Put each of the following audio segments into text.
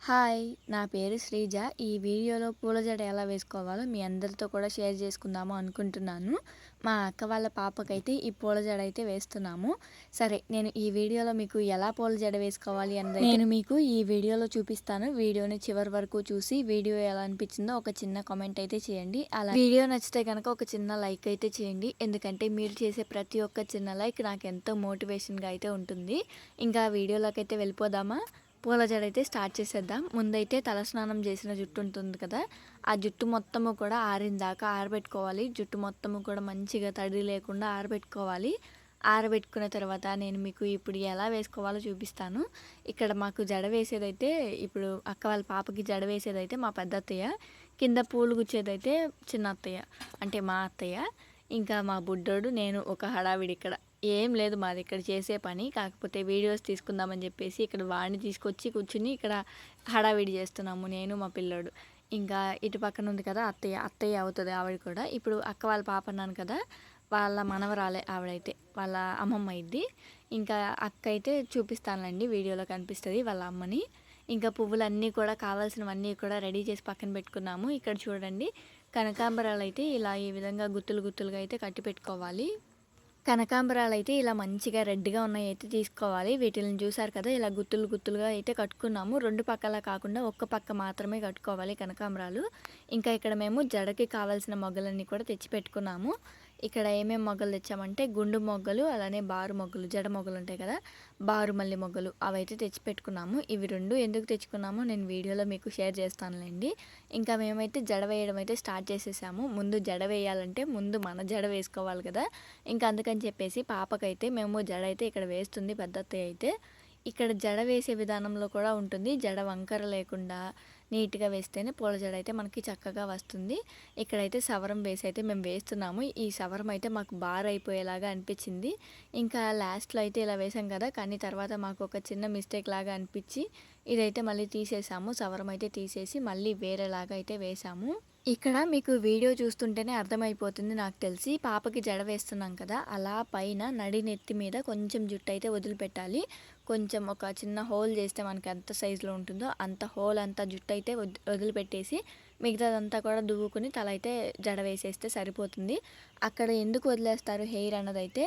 Hi! నా పేరు శ్రీజ. ఈ వీడియోలో పూల జడ ఎలా వేసుకోవాలో మీ అందరితో కూడా షేర్ చేసుకుందాము అనుకుంటున్నాను. మా అక్క వాళ్ళ పాపకైతే ఈ పూల జడ అయితే వేస్తున్నాము. సరే, నేను ఈ వీడియోలో మీకు ఎలా పూల జడ వేసుకోవాలి అన్నది నేను మీకు ఈ వీడియోలో చూపిస్తాను. వీడియోని చివరి వరకు చూసి వీడియో ఎలా అనిపించిందో ఒక చిన్న కామెంట్ అయితే చేయండి. అలా వీడియో నచ్చితే కనుక ఒక చిన్న లైక్ అయితే చేయండి. ఎందుకంటే మీరు చేసే ప్రతి ఒక్క చిన్న లైక్ నాకు ఎంతో మోటివేషన్‌గా అయితే ఉంటుంది. ఇంకా వీడియోలోకి అయితే వెళ్ళిపోదామా? పూల జడ అయితే స్టార్ట్ చేసేద్దాం. ముందైతే తలస్నానం చేసిన జుట్టు ఉంటుంది కదా, ఆ జుట్టు మొత్తము కూడా ఆరిందాకా ఆరబెట్టుకోవాలి. జుట్టు మొత్తము కూడా మంచిగా తడి లేకుండా ఆరబెట్టుకోవాలి. ఆరబెట్టుకున్న తర్వాత నేను మీకు ఇప్పుడు ఎలా వేసుకోవాలో చూపిస్తాను. ఇక్కడ మాకు జడ వేసేదైతే ఇప్పుడు అక్క వాళ్ళ పాపకి జడ వేసేదైతే మా పెద్ద అత్తయ్య, కింద పూలు గుచ్చేదైతే చిన్న అత్తయ్య అంటే మా అత్తయ్య. ఇంకా మా బుడ్డోడు నేను ఒక హడావిడి ఇక్కడ. ఏం లేదు మాది ఇక్కడ చేసే పని. కాకపోతే వీడియోస్ తీసుకుందామని చెప్పేసి ఇక్కడ వాడిని తీసుకొచ్చి కూర్చుని ఇక్కడ హడావిడి చేస్తున్నాము నేను మా పిల్లోడు. ఇంకా ఇటు పక్కన ఉంది కదా అత్తయ్య, అత్తయ్య అవుతుంది ఆవిడ కూడా. ఇప్పుడు అక్క వాళ్ళ పాప అన్నాను కదా, వాళ్ళ మనవరాలే ఆవిడైతే, వాళ్ళ అమ్మమ్మ అయ్యిద్ది. ఇంకా అక్క అయితే చూపిస్తానులేండి, వీడియోలో కనిపిస్తుంది వాళ్ళ అమ్మని. ఇంకా పువ్వులన్నీ కూడా కావాల్సినవన్నీ కూడా రెడీ చేసి పక్కన పెట్టుకున్నాము. ఇక్కడ చూడండి, కనకాంబరాలు అయితే ఇలా ఈ విధంగా గుత్తులు గుత్తులుగా అయితే కట్టి పెట్టుకోవాలి. కనకాంబరాలు అయితే ఇలా మంచిగా రెడ్‌గా ఉన్నాయైతే తీసుకోవాలి. వీటిల్ని చూసారు కదా, ఇలా గుత్తులు గుత్తులుగా అయితే కట్టుకున్నాము. 2 పక్కలా కాకుండా ఒక్క పక్క మాత్రమే కట్టుకోవాలి కనకాంబరాలు. ఇంకా ఇక్కడ మేము జడకి కావాల్సిన మొగ్గలన్నీ కూడా తెచ్చి పెట్టుకున్నాము. ఇక్కడ ఏమేమి మొగ్గలు తెచ్చామంటే గుండు మొగ్గలు, అలానే బారు మొగ్గలు, జడ మొగ్గలు ఉంటాయి కదా, బారు మల్లి మొగ్గలు అవైతే తెచ్చి పెట్టుకున్నాము. ఇవి 2 ఎందుకు తెచ్చుకున్నామో నేను వీడియోలో మీకు షేర్ చేస్తానులేండి. ఇంకా మేమైతే జడ వేయడం అయితే స్టార్ట్ చేసేసాము. ముందు జడ వేయాలంటే ముందు మన జడ వేసుకోవాలి కదా, ఇంకా అందుకని చెప్పేసి పాపకైతే మేము జడ అయితే ఇక్కడ వేస్తుంది పెద్ద అత్తయ్య అయితే. ఇక్కడ జడ వేసే విధానంలో కూడా ఉంటుంది. జడ వంకర లేకుండా నీట్‌గా వేస్తేనే పూల జడ అయితే మనకి చక్కగా వస్తుంది. ఇక్కడైతే సవరం వేసి అయితే మేము వేస్తున్నాము. ఈ సవరం అయితే మాకు బారైపోయేలాగా అనిపించింది. ఇంకా లాస్ట్‌లో అయితే ఇలా వేసాం కదా, కానీ తర్వాత మాకు ఒక చిన్న మిస్టేక్ లాగా అనిపించి ఇదైతే మళ్ళీ తీసేసాము. సవరం అయితే తీసేసి మళ్ళీ వేరేలాగా అయితే వేసాము. ఇక్కడ మీకు వీడియో చూస్తుంటేనే అర్థమైపోతుంది నాకు తెలిసి. పాపకి జడ వేస్తున్నాం కదా, అలా పైన నడినెత్తి మీద కొంచెం జుట్టు అయితే వదిలిపెట్టాలి. కొంచెం ఒక చిన్న హోల్ చేస్తే మనకి ఎంత సైజులో ఉంటుందో అంత హోల్ అంతా జుట్టు అయితే వదిలిపెట్టేసి మిగతాదంతా కూడా దువ్వుకుని తల అయితే జడ వేసేస్తే సరిపోతుంది. అక్కడ ఎందుకు వదిలేస్తారు హెయిర్ అన్నదైతే,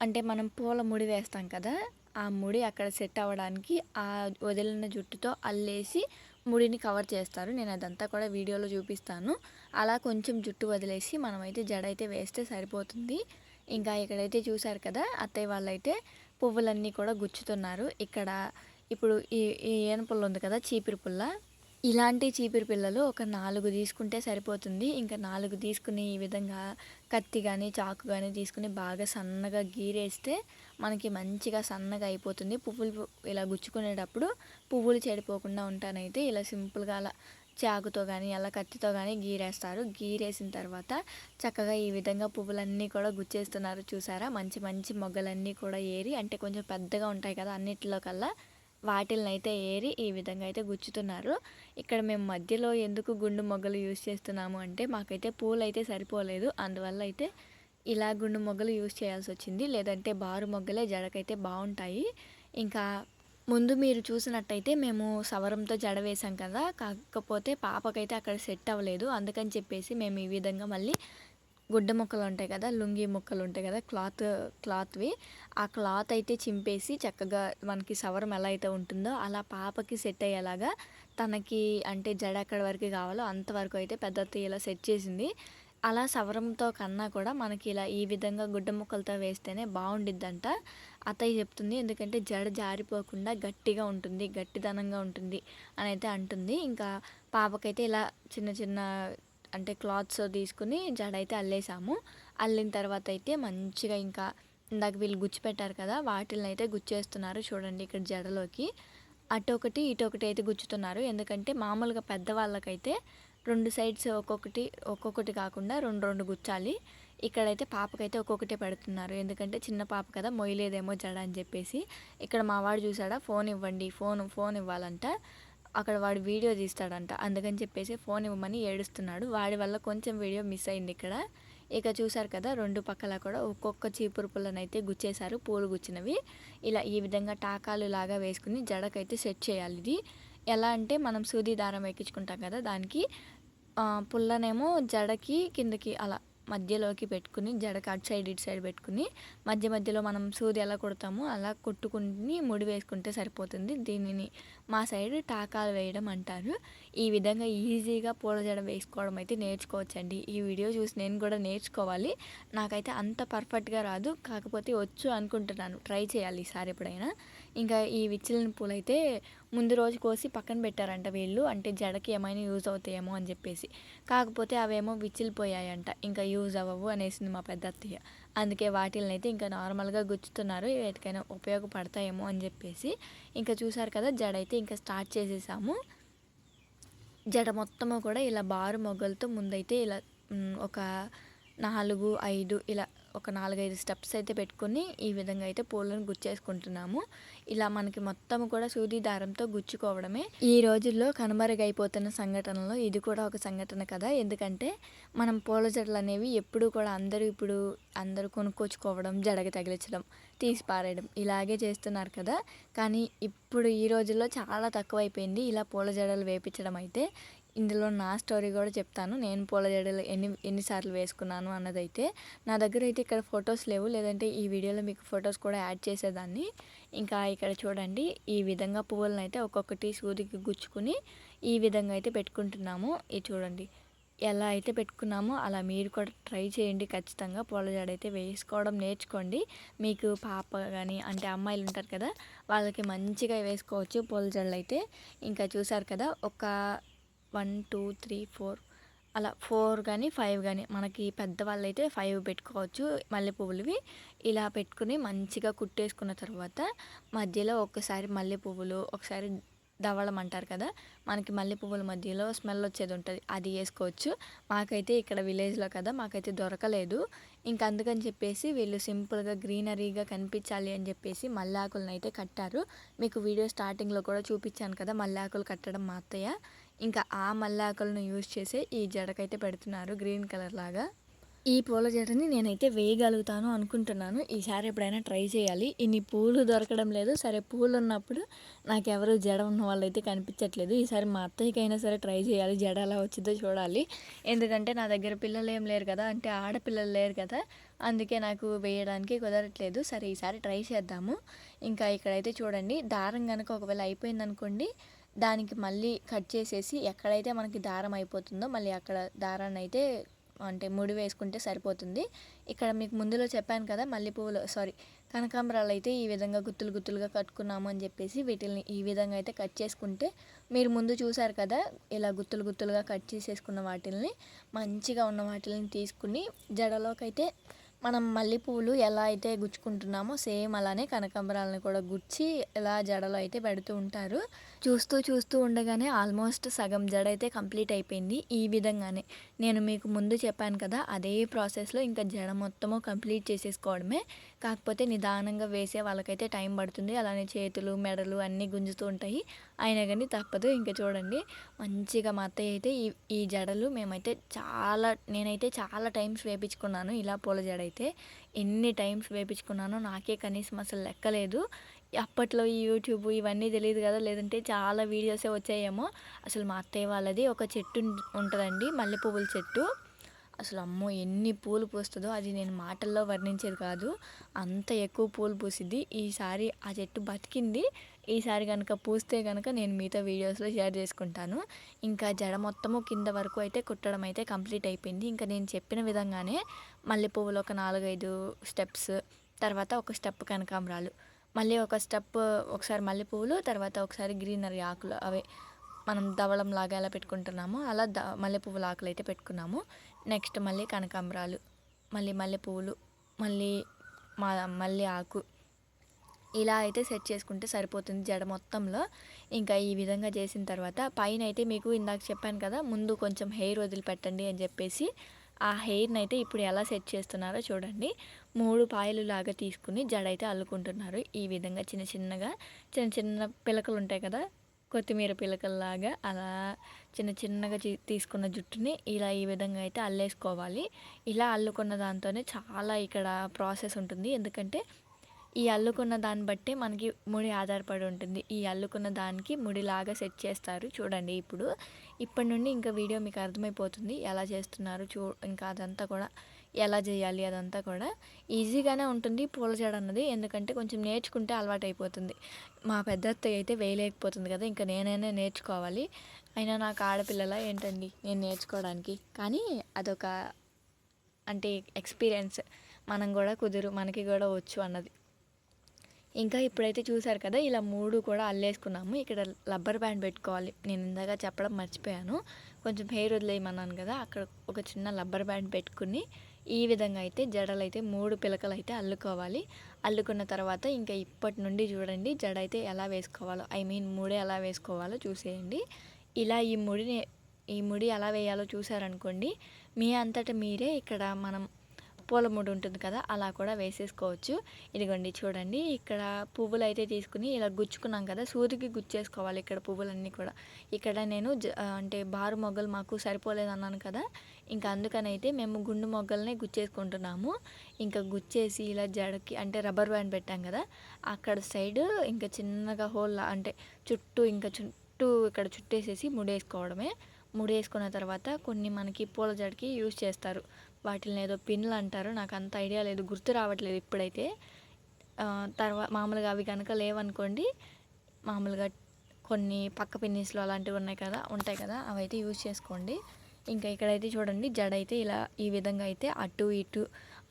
అంటే మనం పూల ముడి వేస్తాం కదా, ఆ ముడి అక్కడ సెట్ అవ్వడానికి ఆ వదిలిన జుట్టుతో అల్లేసి ముడిని కవర్ చేస్తారు. నేను అదంతా కూడా వీడియోలో చూపిస్తాను. అలా కొంచెం జుట్టు వదిలేసి మనమైతే జడ అయితే వేస్తే సరిపోతుంది. ఇంకా ఇక్కడైతే చూసారు కదా, అత్తయ్య వాళ్ళైతే పువ్వులన్నీ కూడా గుచ్చుతున్నారు. ఇక్కడ ఇప్పుడు ఈ ఈ ఏను పుల్ల ఉంది కదా, చీపిరి పుల్ల, ఇలాంటి చీపిరి పిల్లలు ఒక 4 తీసుకుంటే సరిపోతుంది. ఇంకా 4 తీసుకుని ఈ విధంగా కత్తి కానీ చాకు కానీ తీసుకుని బాగా సన్నగా గీరేస్తే మనకి మంచిగా సన్నగా అయిపోతుంది. పువ్వులు ఇలా గుచ్చుకునేటప్పుడు పువ్వులు చెడిపోకుండా ఉంటానైతే ఇలా సింపుల్గా అలా చాకుతో కానీ అలా కత్తితో కానీ గీరేస్తారు. గీరేసిన తర్వాత చక్కగా ఈ విధంగా పువ్వులన్నీ కూడా గుచ్చేస్తున్నారు చూసారా. మంచి మంచి మొగ్గలన్నీ కూడా ఏరి, అంటే కొంచెం పెద్దగా ఉంటాయి కదా అన్నిటిలో కల్లా, వాటిలనైతే ఏరి ఈ విధంగా అయితే గుచ్చుతున్నారు. ఇక్కడ మేము మధ్యలో ఎందుకు గుండు మొగ్గలు యూజ్ చేస్తున్నాము అంటే మాకైతే పూలు అయితే సరిపోలేదు. అందువల్ల అయితే ఇలా గుండు మొగ్గలు యూజ్ చేయాల్సి వచ్చింది. లేదంటే బారు మొగ్గలే జడకైతే బాగుంటాయి. ఇంకా ముందు మీరు చూసినట్టయితే మేము సవరంతో జడ వేసాం కదా, కాకపోతే పాపకైతే అక్కడ సెట్ అవ్వలేదు. అందుకని చెప్పేసి మేము ఈ విధంగా మళ్ళీ గుడ్డ ముక్కలు ఉంటాయి కదా, లుంగీ ముక్కలు ఉంటాయి కదా, క్లాత్వి, ఆ క్లాత్ అయితే చింపేసి చక్కగా మనకి సవరం ఎలా అయితే ఉంటుందో అలా పాపకి సెట్ అయ్యేలాగా తనకి అంటే జడ ఎక్కడి వరకు కావాలో అంతవరకు అయితే పెద్దత్త ఇలా సెట్ చేసింది. అలా సవరంతో కన్నా కూడా మనకి ఇలా ఈ విధంగా గుడ్డ ముక్కలతో వేస్తేనే బాగుండిద్దంట అత్తయ్య చెప్తుంది. ఎందుకంటే జడ జారిపోకుండా గట్టిగా ఉంటుంది, గట్టిదనంగా ఉంటుంది అని అయితే అంటుంది. ఇంకా పాపకైతే ఇలా చిన్న చిన్న అంటే క్లాత్స్ తీసుకుని జడ అయితే అల్లేసాము. అల్లిన తర్వాత అయితే మంచిగా ఇంకా ఇందాక వీళ్ళు గుచ్చిపెట్టారు కదా, వాటిని అయితే గుచ్చేస్తున్నారు చూడండి. ఇక్కడ జడలోకి అటొకటి ఇటొకటి అయితే గుచ్చుతున్నారు. ఎందుకంటే మామూలుగా పెద్దవాళ్ళకైతే 2 సైడ్స్ ఒక్కొక్కటి ఒక్కొక్కటి కాకుండా 2 2 గుచ్చాలి. ఇక్కడైతే పాపకైతే ఒక్కొక్కటే పెడుతున్నారు. ఎందుకంటే చిన్న పాప కదా, మొయ్యలేదేమో జడ అని చెప్పేసి. ఇక్కడ మా వాడు చూసాడా, ఫోన్ ఇవ్వండి, ఫోన్ ఇవ్వాలంట. అక్కడ వాడు వీడియో తీస్తాడంట, అందుకని చెప్పేసి ఫోన్ ఇవ్వమని ఏడుస్తున్నాడు. వాడి వల్ల కొంచెం వీడియో మిస్ అయింది ఇక్కడ. ఇక చూసారు కదా, 2 పక్కల కూడా ఒక్కొక్క చీపురు పుల్లనైతే గుచ్చేశారు, పూలు గుచ్చినవి. ఇలా ఈ విధంగా టాకాలు లాగా వేసుకుని జడకైతే సెట్ చేయాలి ఇది. ఎలా అంటే మనం సూది దారం ఎక్కించుకుంటాం కదా, దానికి పుల్లనేమో జడకి కిందకి అలా మధ్యలోకి పెట్టుకుని, జడకి అటు సైడ్ ఇటు సైడ్ పెట్టుకుని, మధ్యలో మనం సూది ఎలా కుడతామో అలా కుట్టుకుని ముడి వేసుకుంటే సరిపోతుంది. దీనిని మా సైడ్ టాకాలు వేయడం అంటారు. ఈ విధంగా ఈజీగా పూల జడ వేసుకోవడం అయితే నేర్చుకోవచ్చండి. ఈ వీడియో చూసి నేను కూడా నేర్చుకోవాలి. నాకైతే అంత పర్ఫెక్ట్గా రాదు, కాకపోతే వచ్చు అనుకుంటున్నాను. ట్రై చేయాలి ఈసారి ఎప్పుడైనా. ఇంకా ఈ విచ్చిలిన పూలైతే ముందు రోజు కోసి పక్కన పెట్టారంట వీళ్ళు, అంటే జడకి ఏమైనా యూజ్ అవుతాయేమో అని చెప్పేసి. కాకపోతే అవేమో విచ్చిలిపోయాయంట, ఇంకా యూజ్ అవ్వవు అనేసింది మా పెద్ద అత్తయ్య. అందుకే వాటిని అయితే ఇంకా నార్మల్గా గుచ్చుతున్నారు, ఎటుకైనా ఉపయోగపడతాయేమో అని చెప్పేసి. ఇంకా చూసారు కదా, జడ అయితే ఇంకా స్టార్ట్ చేసేసాము. జడ మొత్తము కూడా ఇలా బారు మొగ్గలతో ముందైతే ఇలా ఒక 4, 5 ఇలా ఒక 4, 5 స్టెప్స్ అయితే పెట్టుకొని ఈ విధంగా అయితే పూలను గుచ్చేసుకుంటున్నాము. ఇలా మనకి మొత్తం కూడా సూది దారంతో గుచ్చుకోవడమే ఈ రోజుల్లో కనుమరుగైపోతున్న సంఘటనలో ఇది కూడా ఒక సంఘటన కదా. ఎందుకంటే మనం పూల జడలు అనేవి ఎప్పుడూ కూడా అందరూ కొనుక్కొచ్చుకోవడం, జడకి తగిలించడం, తీసి పారేయడం ఇలాగే చేస్తున్నారు కదా. కానీ ఇప్పుడు ఈ రోజుల్లో చాలా తక్కువైపోయింది ఇలా పూల జడలు వేపించడం అయితే. ఇందులో నా స్టోరీ కూడా చెప్తాను, నేను పూల జడలు ఎన్నిసార్లు వేసుకున్నాను అన్నదైతే. నా దగ్గర అయితే ఇక్కడ ఫొటోస్ లేవు, లేదంటే ఈ వీడియోలో మీకు ఫొటోస్ కూడా యాడ్ చేసేదాన్ని. ఇంకా ఇక్కడ చూడండి, ఈ విధంగా పువ్వులను అయితే ఒక్కొక్కటి సూదికి గుచ్చుకుని ఈ విధంగా అయితే పెట్టుకుంటున్నాము. ఇది చూడండి, ఎలా అయితే పెట్టుకున్నామో అలా మీరు కూడా ట్రై చేయండి. ఖచ్చితంగా పూల జడ అయితే వేసుకోవడం నేర్చుకోండి. మీకు పాప కానీ అంటే అమ్మాయిలు ఉంటారు కదా, వాళ్ళకి మంచిగా వేసుకోవచ్చు పూల జడలు అయితే. ఇంకా చూసారు కదా, ఒక 1, 2, 3, 4 అలా 4 కానీ 5 కానీ మనకి పెద్దవాళ్ళు అయితే 5 పెట్టుకోవచ్చు మల్లె పువ్వులవి. ఇలా పెట్టుకుని మంచిగా కుట్టేసుకున్న తర్వాత మధ్యలో ఒకసారి మల్లె పువ్వులు, ఒకసారి దవళం అంటారు కదా, మనకి మల్లె పువ్వుల మధ్యలో స్మెల్ వచ్చేది ఉంటుంది, అది వేసుకోవచ్చు. మాకైతే ఇక్కడ విలేజ్లో కదా, మాకైతే దొరకలేదు. ఇంకా అందుకని చెప్పేసి వీళ్ళు సింపుల్గా గ్రీనరీగా కనిపించాలి అని చెప్పేసి మల్లెఆకులను అయితే కట్టారు. మీకు వీడియో స్టార్టింగ్లో కూడా చూపించాను కదా మల్లెఆకులు కట్టడం మా అత్తయ్య. ఇంకా ఆ మల్లెఆకులను యూజ్ చేసి ఈ జడకైతే పెడుతున్నారు గ్రీన్ కలర్ లాగా. ఈ పూల జడని నేనైతే వేయగలుగుతాను అనుకుంటున్నాను. ఈసారి ఎప్పుడైనా ట్రై చేయాలి. ఇన్ని పూలు దొరకడం లేదు. సరే, పూలు ఉన్నప్పుడు నాకెవరు జడ ఉన్న వాళ్ళైతే కనిపించట్లేదు. ఈసారి మా అత్తయ్యకైనా సరే ట్రై చేయాలి, జడ ఎలా వచ్చిందో చూడాలి. ఎందుకంటే నా దగ్గర పిల్లలు ఏం లేరు కదా, అంటే ఆడపిల్లలు లేరు కదా, అందుకే నాకు వేయడానికి కుదరట్లేదు. సరే, ఈసారి ట్రై చేద్దాము. ఇంకా ఇక్కడైతే చూడండి, దారం కనుక ఒకవేళ అయిపోయిందనుకోండి, దానికి మళ్ళీ కట్ చేసేసి ఎక్కడైతే మనకి దారం అయిపోతుందో మళ్ళీ అక్కడ దారాన్ని అయితే అంటే ముడి వేసుకుంటే సరిపోతుంది. ఇక్కడ మీకు ముందులో చెప్పాను కదా, కనకాంబరాలు అయితే ఈ విధంగా గుత్తులుగా కట్టుకున్నాము అని చెప్పేసి వీటిని ఈ విధంగా అయితే కట్ చేసుకుంటే, మీరు ముందు చూసారు కదా ఇలా గుత్తులుగా కట్ చేసేసుకున్న వాటిల్ని మంచిగా ఉన్న వాటిని తీసుకుని జడలోకి అయితే మనం మల్లెపూలు ఎలా అయితే గుచ్చుకుంటున్నామో సేమ్ అలానే కనకాంబరాలను కూడా గుచ్చి ఇలా జడలో అయితే పెడుతూ ఉంటారు. చూస్తూ ఉండగానే ఆల్మోస్ట్ సగం జడ అయితే కంప్లీట్ అయిపోయింది. ఈ విధంగానే నేను మీకు ముందు చెప్పాను కదా, అదే ప్రాసెస్లో ఇంకా జడ మొత్తము కంప్లీట్ చేసేసుకోవడమే. కాకపోతే నిదానంగా వేసే వాళ్ళకైతే టైం పడుతుంది, అలానే చేతులు మెడలు అన్నీ గుంజుతూ ఉంటాయి. అయినా కానీ తప్పదు. ఇంకా చూడండి, మంచిగా మా అత్తయ్య అయితే ఈ జడలు నేనైతే చాలా టైమ్స్ వేపించుకున్నాను ఇలా పూల జడ అయితే. ఎన్ని టైమ్స్ వేపించుకున్నానో నాకే కనీసం అసలు లెక్కలేదు. అప్పట్లో ఈ యూట్యూబ్ ఇవన్నీ తెలియదు కదా, లేదంటే చాలా వీడియోసే వచ్చాయేమో. అసలు మా అత్తయ్య వాళ్ళది ఒక చెట్టు ఉంటుందండి, మల్లె పువ్వుల చెట్టు. అసలు అమ్మో ఎన్ని పూలు పూస్తుందో అది నేను మాటల్లో వర్ణించేది కాదు, అంత ఎక్కువ పూలు పూసిద్ది. ఈసారి ఆ చెట్టు బతికింది. ఈసారి కనుక పూస్తే కనుక నేను మీతో వీడియోస్లో షేర్ చేసుకుంటాను. ఇంకా జడ మొత్తము కింద వరకు అయితే కుట్టడం అయితే కంప్లీట్ అయిపోయింది. ఇంకా నేను చెప్పిన విధంగానే మల్లె పువ్వులు ఒక 4, 5 స్టెప్స్, తర్వాత ఒక స్టెప్ కనకాంబరాలు, మళ్ళీ ఒక స్టెప్ ఒకసారి మల్లె పువ్వులు, తర్వాత ఒకసారి గ్రీనరీ ఆకులు, అవే మనం దవళం లాగా ఎలా పెట్టుకుంటున్నామో అలా మల్లె పువ్వుల ఆకులు అయితే పెట్టుకున్నాము. నెక్స్ట్ మళ్ళీ కనకాంబరాలు, మళ్ళీ మల్లె పువ్వులు, మళ్ళీ ఆకు, ఇలా అయితే సెట్ చేసుకుంటే సరిపోతుంది జడ మొత్తంలో. ఇంకా ఈ విధంగా చేసిన తర్వాత పైన అయితే మీకు ఇందాక చెప్పాను కదా, ముందు కొంచెం హెయిర్ వదిలిపెట్టండి అని చెప్పేసి, ఆ హెయిర్ని అయితే ఇప్పుడు ఎలా సెట్ చేస్తున్నారో చూడండి. 3 పాయలు లాగా తీసుకుని జడ అయితే అల్లుకుంటున్నారు. ఈ విధంగా చిన్న పిలకలు ఉంటాయి కదా, కొత్తిమీర పిలకల్లాగా అలా చిన్నగా తీసుకున్న జుట్టుని ఇలా ఈ విధంగా అయితే అల్లేసుకోవాలి. ఇలా అల్లుకున్న దాంతోనే చాలా ఇక్కడ ప్రాసెస్ ఉంటుంది. ఎందుకంటే ఈ అల్లుకున్న దాన్ని బట్టే మనకి ముడి ఆధారపడి ఉంటుంది. ఈ అల్లుకున్న దానికి ముడిలాగా సెట్ చేస్తారు చూడండి ఇప్పుడు. ఇప్పటి నుండి ఇంకా వీడియో మీకు అర్థమైపోతుంది ఎలా చేస్తున్నారు ఇంకా అదంతా కూడా ఎలా చేయాలి అదంతా కూడా. ఈజీగానే ఉంటుంది పూల జడ అన్నది, ఎందుకంటే కొంచెం నేర్చుకుంటే అలవాటైపోతుంది. మా పెద్ద అత్తయ్య అయితే వేయలేకపోతుంది కదా, ఇంకా నేనైనా నేర్చుకోవాలి. అయినా నాకు ఆడపిల్లల ఏంటండి నేను నేర్చుకోవడానికి, కానీ అదొక అంటే ఎక్స్పీరియన్స్. మనం కూడా మనకి కూడా వచ్చు అన్నది. ఇంకా ఇప్పుడైతే చూసారు కదా, ఇలా 3 కూడా అల్లేసుకున్నాము. ఇక్కడ రబ్బర్ బ్యాండ్ పెట్టుకోవాలి. నేను ఇందాక చెప్పడం మర్చిపోయాను. కొంచెం హెయిర్ వదిలేయమన్నాను కదా, అక్కడ ఒక చిన్న రబ్బర్ బ్యాండ్ పెట్టుకుని ఈ విధంగా అయితే జడలైతే 3 పిలకలు అయితే అల్లుకోవాలి. అల్లుకున్న తర్వాత ఇంకా ఇప్పటి నుండి చూడండి జడ అయితే ఎలా వేసుకోవాలో, ముడి ఎలా వేసుకోవాలో చూసేయండి. ఇలా ఈ ముడి ఎలా వేయాలో చూసారనుకోండి, మీ అంతటా మీరే ఇక్కడ మనం పూల ముడి ఉంటుంది కదా, అలా కూడా వేసేసుకోవచ్చు. ఇదిగోండి చూడండి, ఇక్కడ పువ్వులు అయితే తీసుకుని ఇలా గుచ్చుకున్నాం కదా, సూదికి గుచ్చేసుకోవాలి ఇక్కడ పువ్వులన్నీ కూడా. ఇక్కడ నేను అంటే బారు మొగ్గలు మాకు సరిపోలేదు అన్నాను కదా, ఇంకా అందుకనైతే మేము గుండు మొగ్గల్ని గుచ్చేసుకుంటున్నాము. ఇంకా గుచ్చేసి ఇలా జడకి అంటే రబ్బర్ బ్యాండ్ పెట్టాం కదా, అక్కడ సైడ్ ఇంకా చిన్నగా హోల్ అంటే చుట్టూ ఇక్కడ చుట్టేసేసి ముడేసుకోవడమే. ముడేసుకున్న తర్వాత కొన్ని మనకి పూల జడకి యూజ్ చేస్తారు, వాటిని ఏదో పిన్లు అంటారు, నాకు అంత ఐడియా లేదు, గుర్తు రావట్లేదు ఇప్పుడైతే. మామూలుగా అవి కనుక లేవనుకోండి, మామూలుగా కొన్ని పక్క పిన్నిస్లు అలాంటివి ఉంటాయి కదా, అవి అయితే యూజ్ చేసుకోండి. ఇంకా ఇక్కడైతే చూడండి జడ అయితే ఇలా ఈ విధంగా అయితే అటు ఇటు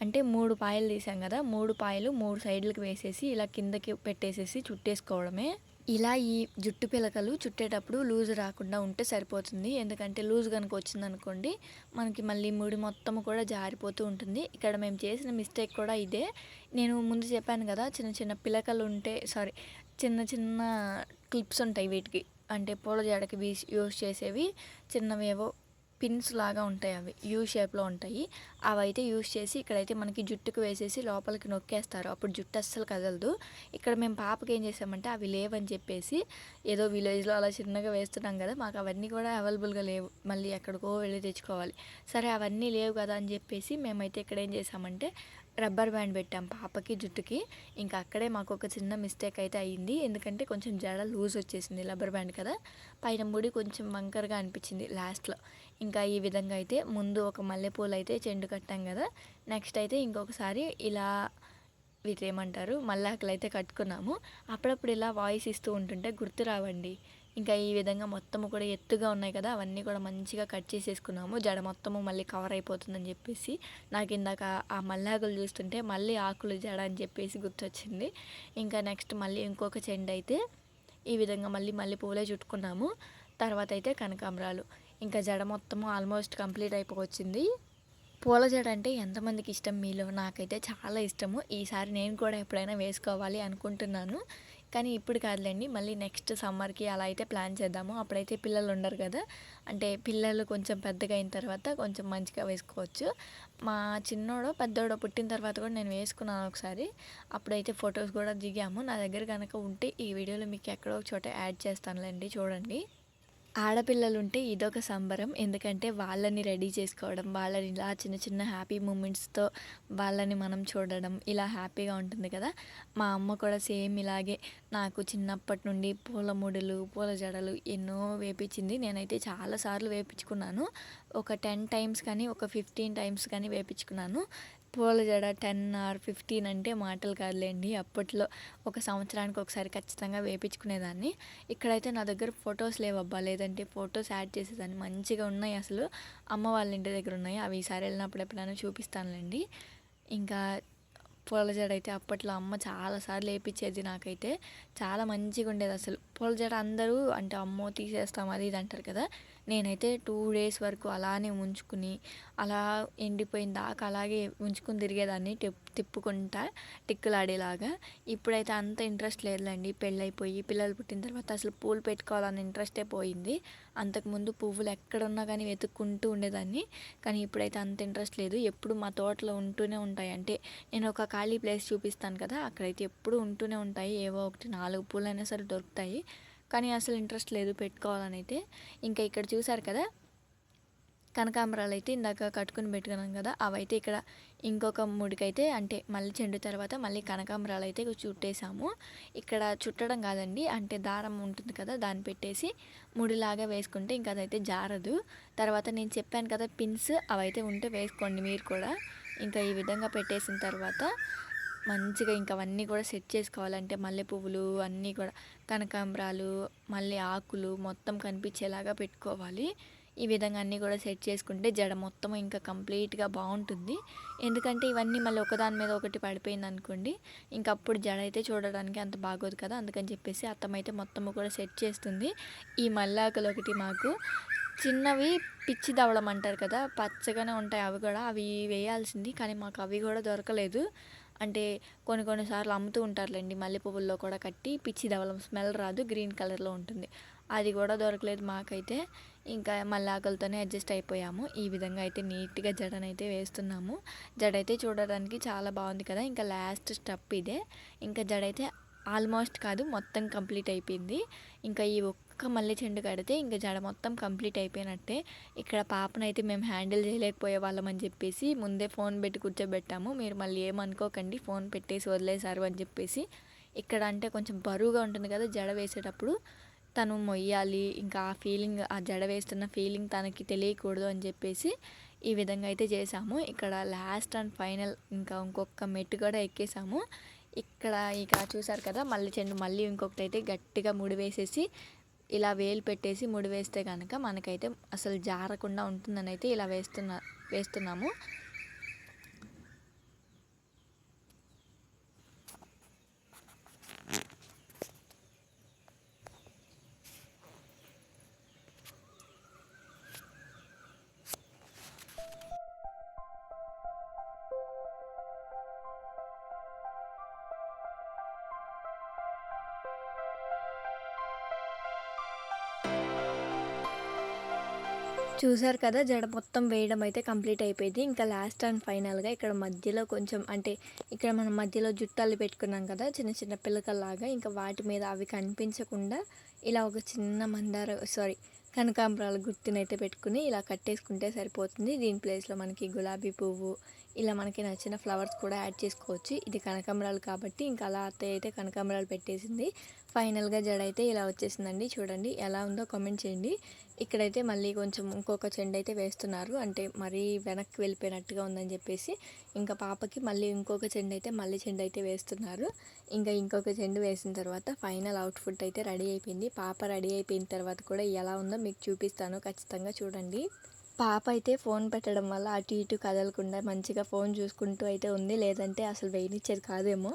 అంటే 3 పాయలు తీసాం కదా, 3 పాయలు 3 సైడ్లకు వేసేసి ఇలా కిందకి పెట్టేసేసి చుట్టేసుకోవడమే. ఇలా ఈ జుట్టు పిలకలు చుట్టేటప్పుడు లూజ్ రాకుండా ఉంటే సరిపోతుంది, ఎందుకంటే లూజ్ కనుక వచ్చిందనుకోండి మనకి మళ్ళీ ముడి మొత్తం కూడా జారిపోతూ ఉంటుంది. ఇక్కడ మేము చేసిన మిస్టేక్ కూడా ఇదే. నేను ముందు చెప్పాను కదా, చిన్న చిన్న పిలకలు ఉంటే చిన్న చిన్న క్లిప్స్ ఉంటాయి వీటికి, అంటే పూల జడకి యూజ్ చేసేవి చిన్నవేవో పిన్స్ లాగా ఉంటాయి, అవి యూ షేప్లో ఉంటాయి. అవి అయితే యూజ్ చేసి ఇక్కడైతే మనకి జుట్టుకు వేసేసి లోపలికి నొక్కేస్తారు, అప్పుడు జుట్టు అస్సలు కదలదు. ఇక్కడ మేము పాపకి ఏం చేసామంటే అవి లేవని చెప్పేసి ఏదో విలేజ్లో అలా చిన్నగా వేస్తున్నాం కదా, మాకు అవన్నీ కూడా అవైలబుల్గా లేవు, మళ్ళీ ఎక్కడికో వెళ్ళి తెచ్చుకోవాలి. సరే అవన్నీ లేవు కదా అని చెప్పేసి మేమైతే ఇక్కడ ఏం చేసామంటే రబ్బర్ బ్యాండ్ పెట్టాం పాపకి జుట్టుకి. ఇంకా అక్కడే మాకు ఒక చిన్న మిస్టేక్ అయితే అయ్యింది, ఎందుకంటే కొంచెం జడ లూజ్ వచ్చేసింది రబ్బర్ బ్యాండ్ కదా, పైన ముడి కొంచెం వంకరగా అనిపించింది లాస్ట్లో. ఇంకా ఈ విధంగా అయితే ముందు ఒక మల్లెపూలు అయితే చెండు కట్టాం కదా, నెక్స్ట్ అయితే ఇంకొకసారి ఇలా వీటేమంటారు మల్లాకులు అయితే కట్టుకున్నాము. అప్పుడప్పుడు ఇలా వాయిస్ ఇస్తూ ఉంటుంటే గుర్తు రావండి. ఇంకా ఈ విధంగా మొత్తము కూడా ఎత్తుగా ఉన్నాయి కదా, అవన్నీ కూడా మంచిగా కట్ చేసేసుకున్నాము. జడ మొత్తము మళ్ళీ కవర్ అయిపోతుందని చెప్పేసి, నాకు ఇందాక ఆ మల్లాకులు చూస్తుంటే మళ్ళీ ఆకులు జడ అని చెప్పేసి గుర్తొచ్చింది. ఇంకా నెక్స్ట్ మళ్ళీ ఇంకొక చెండు అయితే ఈ విధంగా మళ్ళీ పువ్వులే చుట్టుకున్నాము. తర్వాత అయితే కనకాంబరాలు. ఇంకా జడ మొత్తము ఆల్మోస్ట్ కంప్లీట్ అయిపోవచ్చింది. పూల జడ అంటే ఎంతమందికి ఇష్టం మీలో? నాకైతే చాలా ఇష్టము. ఈసారి నేను కూడా ఎప్పుడైనా వేసుకోవాలి అనుకుంటున్నాను, కానీ ఇప్పుడు కాదులేండి, మళ్ళీ నెక్స్ట్ సమ్మర్కి అలా అయితే ప్లాన్ చేద్దాము. అప్పుడైతే పిల్లలు ఉండరు కదా, అంటే పిల్లలు కొంచెం పెద్దగా అయిన తర్వాత కొంచెం మంచిగా వేసుకోవచ్చు. మా చిన్నోడో పెద్దోడో పుట్టిన తర్వాత కూడా నేను వేసుకున్నాను ఒకసారి, అప్పుడైతే ఫొటోస్ కూడా దిగాము. నా దగ్గర కనుక ఉంటే ఈ వీడియోలో మీకు ఎక్కడో ఒక చోట యాడ్ చేస్తానులేండి, చూడండి. ఆడపిల్లలు ఉంటే ఇదొక సంబరం, ఎందుకంటే వాళ్ళని రెడీ చేసుకోవడం, వాళ్ళని ఇలా చిన్న చిన్న హ్యాపీ మూమెంట్స్తో వాళ్ళని మనం చూడడం ఇలా హ్యాపీగా ఉంటుంది కదా. మా అమ్మ కూడా సేమ్ ఇలాగే నాకు చిన్నప్పటి నుండి పూల ముడులు పూల జడలు ఎన్నో వేపించింది. నేనైతే చాలాసార్లు వేపించుకున్నాను, ఒక 10 టైమ్స్ కానీ ఒక 15 టైమ్స్ కానీ వేపించుకున్నాను. పూల జడ 10 or 15 అంటే మాటలు కాదులేండి. అప్పట్లో ఒక సంవత్సరానికి ఒకసారి ఖచ్చితంగా వేపించుకునేదాన్ని. ఇక్కడైతే నా దగ్గర ఫొటోస్ లేవబ్బా, లేదంటే ఫొటోస్ యాడ్ చేసేదాన్ని, మంచిగా ఉన్నాయి అసలు. అమ్మ వాళ్ళ ఇంటి దగ్గర ఉన్నాయి, అవి ఈసారి వెళ్ళినప్పుడు ఎప్పుడైనా చూపిస్తానులేండి. ఇంకా పూల జడ అయితే అప్పట్లో అమ్మ చాలాసార్లు వేయించేది, నాకైతే చాలా మంచిగా ఉండేది అసలు. పూల జడ అందరూ అంటే అమ్మో తీసేస్తాం అది ఇది అంటారు కదా, నేనైతే 2 days వరకు అలానే ఉంచుకుని అలా ఎండిపోయిన దాకా అలాగే ఉంచుకుని తిరిగేదాన్ని, తిప్పుకుంటా టిక్కులాడేలాగా. ఇప్పుడైతే అంత ఇంట్రెస్ట్ లేదులేండి, పెళ్ళైపోయి పిల్లలు పుట్టిన తర్వాత అసలు పూలు పెట్టుకోవాలన్న ఇంట్రెస్టే పోయింది. అంతకుముందు పువ్వులు ఎక్కడున్నా కానీ వెతుక్కుంటూ ఉండేదాన్ని, కానీ ఇప్పుడైతే అంత ఇంట్రెస్ట్ లేదు. ఎప్పుడు మా తోటలో ఉంటూనే ఉంటాయి, అంటే నేను ఒక ఖాళీ ప్లేస్ చూపిస్తాను కదా, అక్కడైతే ఎప్పుడు ఉంటూనే ఉంటాయి, ఏవో ఒకటి 4 పూలైనా సరే దొరుకుతాయి, కానీ అసలు ఇంట్రెస్ట్ లేదు పెట్టుకోవాలని అయితే. ఇంకా ఇక్కడ చూసారు కదా కనకాంబరాలు అయితే ఇందాక కట్టుకుని పెట్టుకున్నాం కదా, అవైతే ఇక్కడ ఇంకొక ముడికైతే అంటే మళ్ళీ చెండు తర్వాత మళ్ళీ కనకాంబరాలు అయితే చుట్టేసాము. ఇక్కడ చుట్టడం కాదండి, అంటే దారం ఉంటుంది కదా దాన్ని పెట్టేసి ముడిలాగా వేసుకుంటే ఇంకా అదైతే జారదు. తర్వాత నేను చెప్పాను కదా పిన్స్, అవైతే ఉంటే వేసుకోండి మీరు కూడా. ఇంకా ఈ విధంగా పెట్టేసిన తర్వాత మంచిగా ఇంకా అవన్నీ కూడా సెట్ చేసుకోవాలంటే మల్లె పువ్వులు అన్నీ కూడా కనకాంబరాలు మళ్ళీ ఆకులు మొత్తం కనిపించేలాగా పెట్టుకోవాలి. ఈ విధంగా అన్నీ కూడా సెట్ చేసుకుంటే జడ మొత్తం ఇంకా కంప్లీట్గా బాగుంటుంది. ఎందుకంటే ఇవన్నీ మళ్ళీ ఒకదాని మీద ఒకటి పడిపోయింది అనుకోండి, ఇంకా అప్పుడు జడ అయితే చూడడానికి అంత బాగోదు కదా, అందుకని చెప్పేసి అత్తమైతే మొత్తము కూడా సెట్ చేస్తుంది. ఈ మల్లాకులు ఒకటి మాకు చిన్నవి పిచ్చి దవడం అంటారు కదా, పచ్చగానే ఉంటాయి అవి కూడా, అవి వేయాల్సింది కానీ మాకు అవి కూడా దొరకలేదు. అంటే కొన్నిసార్లు అమ్ముతూ ఉంటారులేండి మల్లె పువ్వుల్లో కూడా కట్టి పిచ్చి దవలం, స్మెల్ రాదు, గ్రీన్ కలర్లో ఉంటుంది, అది కూడా దొరకలేదు మాకైతే. ఇంకా మళ్ళీ ఆకలితోనే అడ్జస్ట్ అయిపోయాము. ఈ విధంగా అయితే నీట్గా జడనైతే వేస్తున్నాము. జడ అయితే చూడడానికి చాలా బాగుంది కదా. ఇంకా లాస్ట్ స్టెప్ ఇదే. ఇంకా జడ అయితే ఆల్మోస్ట్ కాదు మొత్తం కంప్లీట్ అయిపోయింది. ఇంకా ఈ ఒక్క మల్లె చెండు కడితే ఇంకా జడ మొత్తం కంప్లీట్ అయిపోయినట్టే. ఇక్కడ పాపనైతే మేము హ్యాండిల్ చేయలేకపోయే వాళ్ళం అని చెప్పేసి ముందే ఫోన్ పెట్టి కూర్చోబెట్టాము. మీరు మళ్ళీ ఏమనుకోకండి ఫోన్ పెట్టేసి వదిలేశారు అని చెప్పేసి. ఇక్కడ అంటే కొంచెం బరువుగా ఉంటుంది కదా జడ వేసేటప్పుడు, తను మొయ్యాలి, ఇంకా ఆ ఫీలింగ్, ఆ జడ వేస్తున్న ఫీలింగ్ తనకి తెలియకూడదు అని చెప్పేసి ఈ విధంగా అయితే చేసాము. ఇక్కడ లాస్ట్ అండ్ ఫైనల్ ఇంకా ఇంకొక మెట్టు కూడా ఎక్కేసాము. ఇక్కడ ఇక చూసారు కదా మళ్ళీ చెండు మళ్ళీ ఇంకొకటి అయితే గట్టిగా ముడి వేసేసి ఇలా వేలు పెట్టేసి ముడి వేస్తే కనుక మనకైతే అసలు జారకుండా ఉంటుందని అయితే ఇలా వేస్తున్నాము. చూసారు కదా జడ మొత్తం వేయడం అయితే కంప్లీట్ అయిపోయింది. ఇంకా లాస్ట్ అండ్ ఫైనల్గా ఇక్కడ మధ్యలో కొంచెం అంటే ఇక్కడ మనం మధ్యలో జుట్టాలు పెట్టుకున్నాం కదా చిన్న చిన్న పిల్లకల్లాగా, ఇంకా వాటి మీద అవి కనిపించకుండా ఇలా ఒక చిన్న కనకాంబరాల గుర్తునైతే పెట్టుకుని ఇలా కట్టేసుకుంటే సరిపోతుంది. దీని ప్లేస్లో మనకి గులాబీ పువ్వు ఇలా మనకి నచ్చిన ఫ్లవర్స్ కూడా యాడ్ చేసుకోవచ్చు. ఇది కనకాంబరాలు కాబట్టి ఇంకా అలా అత్తయ్య అయితే కనకాంబరాలు పెట్టేసింది. ఫైనల్గా జడ అయితే ఇలా వచ్చేసిందండి. చూడండి ఎలా ఉందో కామెంట్ చేయండి. ఇక్కడైతే మళ్ళీ కొంచెం ఇంకొక చెండు అయితే వేస్తున్నారు, అంటే మరీ వెనక్కి వెళ్ళిపోయినట్టుగా ఉందని చెప్పేసి ఇంకా పాపకి మళ్ళీ ఇంకొక చెండు అయితే వేస్తున్నారు. ఇంకా ఇంకొక చెండు వేసిన తర్వాత ఫైనల్ అవుట్ఫిట్ అయితే రెడీ అయిపోయింది. పాప రెడీ అయిపోయిన తర్వాత కూడా ఎలా ఉందో మీకు చూపిస్తాను, ఖచ్చితంగా చూడండి. పాప అయితే ఫోన్ పెట్టడం వల్ల అటు ఇటు కదలకుండా మంచిగా ఫోన్ చూసుకుంటూ అయితే ఉంది, లేదంటే అసలు వేయనిచ్చేది కాదేమో,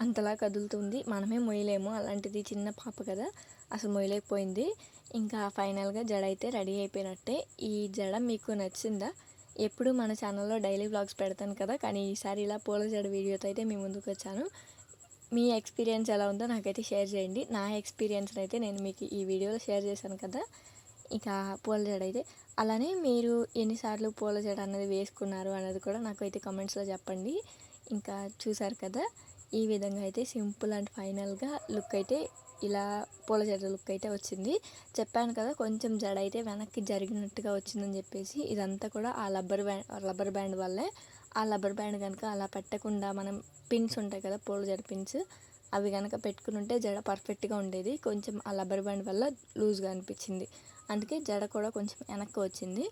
అంతలా కదులుతుంది. మనమే మొయ్యలేము, అలాంటిది చిన్న పాప కదా అసలు మొయ్యలేకపోయింది. ఇంకా ఫైనల్గా జడ అయితే రెడీ అయిపోయినట్టే. ఈ జడ మీకు నచ్చిందా? ఎప్పుడు మన ఛానల్లో డైలీ వ్లాగ్స్ పెడతాను కదా, కానీ ఈసారి ఇలా పూల జడ వీడియోతో అయితే మీ ముందుకు వచ్చాను. మీ ఎక్స్పీరియన్స్ ఎలా ఉందో నాకైతే షేర్ చేయండి. నా ఎక్స్పీరియన్స్ అయితే నేను మీకు ఈ వీడియోలో షేర్ చేశాను కదా. ఇక పూల జడ అయితే అలానే మీరు ఎన్నిసార్లు పూల జడ అన్నది వేసుకున్నారు అన్నది కూడా నాకు అయితే కామెంట్స్లో చెప్పండి. ఇంకా చూసారు కదా ఈ విధంగా అయితే సింపుల్ అండ్ ఫైనల్గా లుక్ అయితే ఇలా పూల జడ లుక్ అయితే వచ్చింది. చెప్పాను కదా కొంచెం జడ అయితే వెనక్కి జరిగినట్టుగా వచ్చిందని చెప్పేసి, ఇదంతా కూడా ఆ రబ్బర్ బ్యాండ్ వల్లే. ఆ రబ్బర్ బ్యాండ్ కనుక అలా పెట్టకుండా మనం పిన్స్ ఉంటాయి కదా పూల జడ పిన్స్, అవి కనుక పెట్టుకుని ఉంటే జడ పర్ఫెక్ట్గా ఉండేది. కొంచెం ఆ రబ్బర్ బ్యాండ్ వల్ల లూజ్గా అనిపించింది, అందుకే జడ కూడా కొంచెం వెనక్కి వచ్చింది.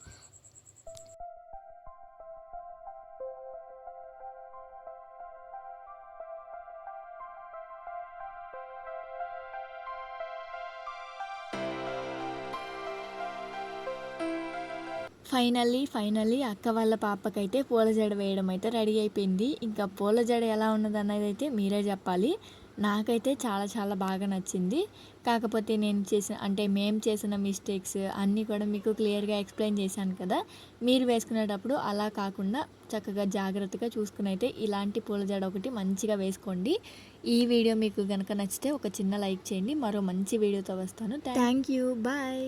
ఫైనల్లీ అక్క వాళ్ళ పాపకైతే పూల జడ వేయడం అయితే రెడీ అయిపోయింది. ఇంకా పూల జడ ఎలా ఉన్నది అన్నది అయితే మీరే చెప్పాలి. నాకైతే చాలా బాగా నచ్చింది. కాకపోతే మేము చేసిన మిస్టేక్స్ అన్నీ కూడా మీకు క్లియర్గా ఎక్స్ప్లెయిన్ చేశాను కదా. మీరు వేసుకునేటప్పుడు అలా కాకుండా చక్కగా జాగ్రత్తగా చూసుకుని అయితే ఇలాంటి పూల జడ ఒకటి మంచిగా వేసుకోండి. ఈ వీడియో మీకు కనుక నచ్చితే ఒక చిన్న లైక్ చేయండి. మరో మంచి వీడియోతో వస్తాను. Thank you, bye.